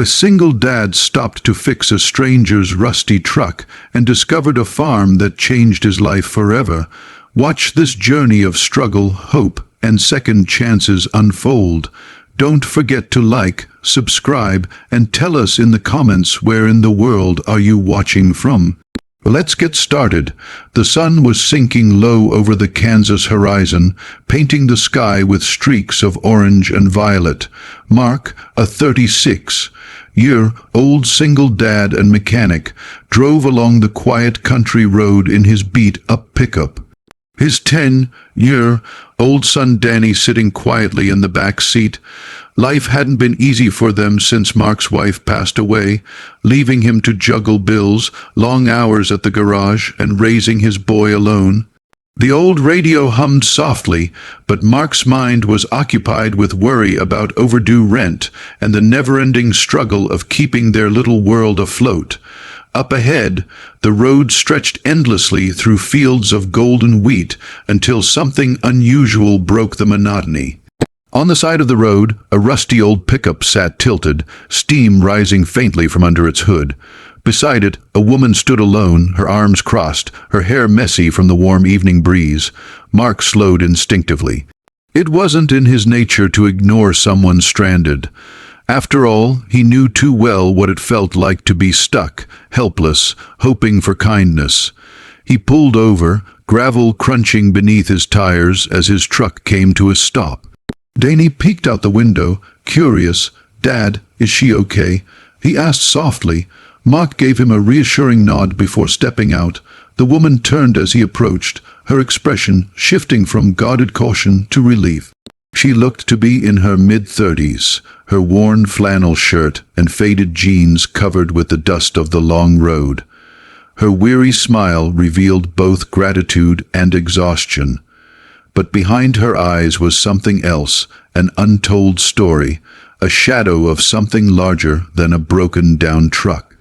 A single dad stopped to fix a stranger's rusty truck and discovered a farm that changed his life forever. Watch this journey of struggle, hope, and second chances unfold. Don't forget to like, subscribe, and tell us in the comments where in the world are you watching from. Let's get started. The sun was sinking low over the Kansas horizon, painting the sky with streaks of orange and violet. Mark, a 36-year-old single dad and mechanic, drove along the quiet country road in his beat-up pickup. His 10-year-old son Danny sitting quietly in the back seat. Life hadn't been easy for them since Mark's wife passed away, leaving him to juggle bills, long hours at the garage, and raising his boy alone. The old radio hummed softly, but Mark's mind was occupied with worry about overdue rent and the never-ending struggle of keeping their little world afloat. Up ahead, the road stretched endlessly through fields of golden wheat until something unusual broke the monotony. On the side of the road, a rusty old pickup sat tilted, steam rising faintly from under its hood. Beside it, a woman stood alone, her arms crossed, her hair messy from the warm evening breeze. Mark slowed instinctively. It wasn't in his nature to ignore someone stranded. After all, he knew too well what it felt like to be stuck, helpless, hoping for kindness. He pulled over, gravel crunching beneath his tires as his truck came to a stop. Danny peeked out the window, curious. "Dad, is she okay?" he asked softly. Mark gave him a reassuring nod before stepping out. The woman turned as he approached, her expression shifting from guarded caution to relief. She looked to be in her mid-30s, her worn flannel shirt and faded jeans covered with the dust of the long road. Her weary smile revealed both gratitude and exhaustion. But behind her eyes was something else, an untold story, a shadow of something larger than a broken-down truck.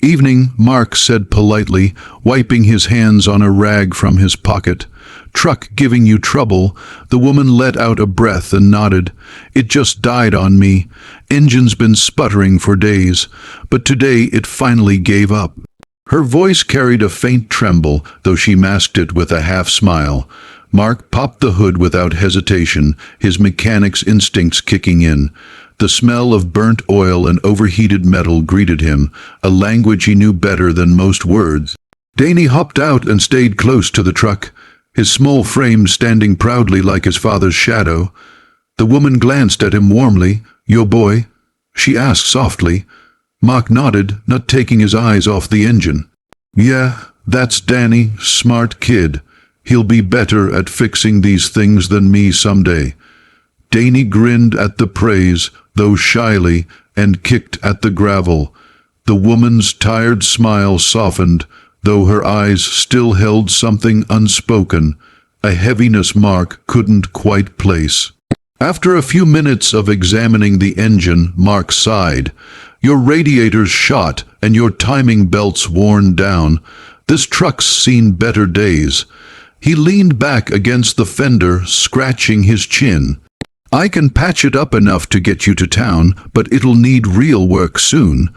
"Evening," Mark said politely, wiping his hands on a rag from his pocket. "Truck giving you trouble?" The woman let out a breath and nodded. "It just died on me. Engine's been sputtering for days, but today it finally gave up." Her voice carried a faint tremble, though she masked it with a half-smile. Mark popped the hood without hesitation, his mechanic's instincts kicking in. The smell of burnt oil and overheated metal greeted him, a language he knew better than most words. Danny hopped out and stayed close to the truck, his small frame standing proudly like his father's shadow. The woman glanced at him warmly. "Your boy?" she asked softly. Mark nodded, not taking his eyes off the engine. "Yeah, that's Danny, smart kid. He'll be better at fixing these things than me someday." Danny grinned at the praise, though shyly, and kicked at the gravel. The woman's tired smile softened, though her eyes still held something unspoken, a heaviness Mark couldn't quite place. After a few minutes of examining the engine, Mark sighed. "Your radiator's shot and your timing belt's worn down. This truck's seen better days." He leaned back against the fender, scratching his chin. "I can patch it up enough to get you to town, but it'll need real work soon."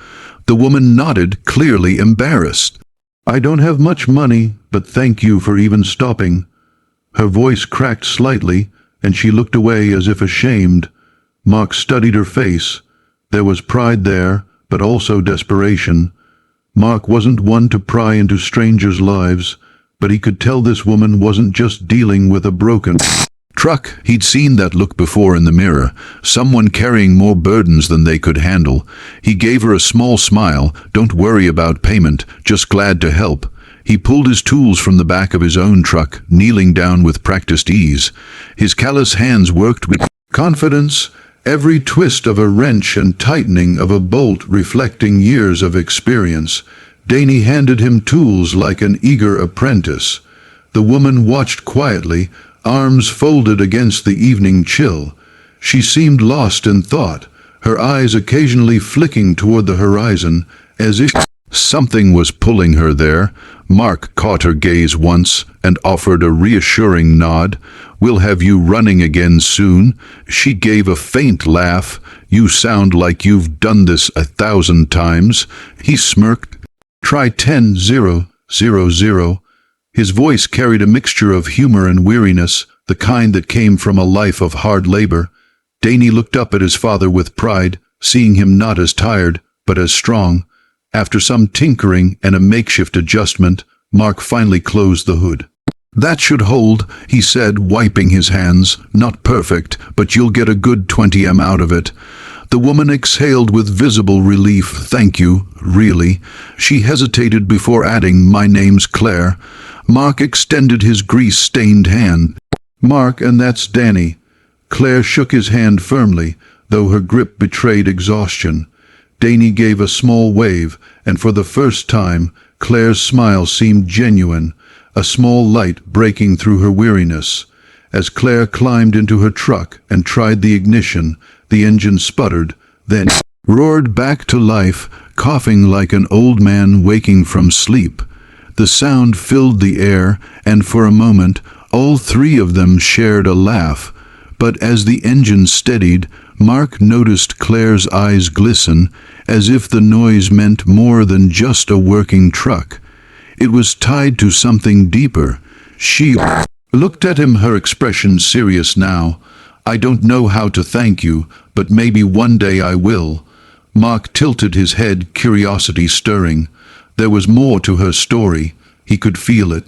The woman nodded, clearly embarrassed. "I don't have much money, but thank you for even stopping." Her voice cracked slightly, and she looked away as if ashamed. Mark studied her face. There was pride there, but also desperation. Mark wasn't one to pry into strangers' lives, but he could tell this woman wasn't just dealing with a broken truck. He'd seen that look before in the mirror, someone carrying more burdens than they could handle. He gave her a small smile. "Don't worry about payment, just glad to help." He pulled his tools from the back of his own truck, kneeling down with practiced ease. His callous hands worked with confidence, every twist of a wrench and tightening of a bolt reflecting years of experience. Danny handed him tools like an eager apprentice. The woman watched quietly, arms folded against the evening chill. She seemed lost in thought, her eyes occasionally flicking toward the horizon, as if Something was pulling her there. Mark caught her gaze once and offered a reassuring nod. "We'll have you running again soon." She gave a faint laugh. "You sound like you've done this 1,000 times. He smirked. "Try 10,000. His voice carried a mixture of humor and weariness, the kind that came from a life of hard labor. Danny looked up at his father with pride, seeing him not as tired, but as strong. After some tinkering and a makeshift adjustment, Mark finally closed the hood. "That should hold," he said, wiping his hands. "Not perfect, but you'll get a good 20 out of it." The woman exhaled with visible relief. "Thank you, really." She hesitated before adding, "My name's Claire." Mark extended his grease-stained hand. "Mark, and that's Danny." Claire shook his hand firmly, though her grip betrayed exhaustion. Danny gave a small wave, and for the first time, Claire's smile seemed genuine, a small light breaking through her weariness. As Claire climbed into her truck and tried the ignition, the engine sputtered, then roared back to life, coughing like an old man waking from sleep. The sound filled the air, and for a moment, all three of them shared a laugh. But as the engine steadied, Mark noticed Claire's eyes glisten, as if the noise meant more than just a working truck. It was tied to something deeper. She looked at him, her expression serious now. "I don't know how to thank you, but maybe one day I will." Mark tilted his head, curiosity stirring. There was more to her story. He could feel it.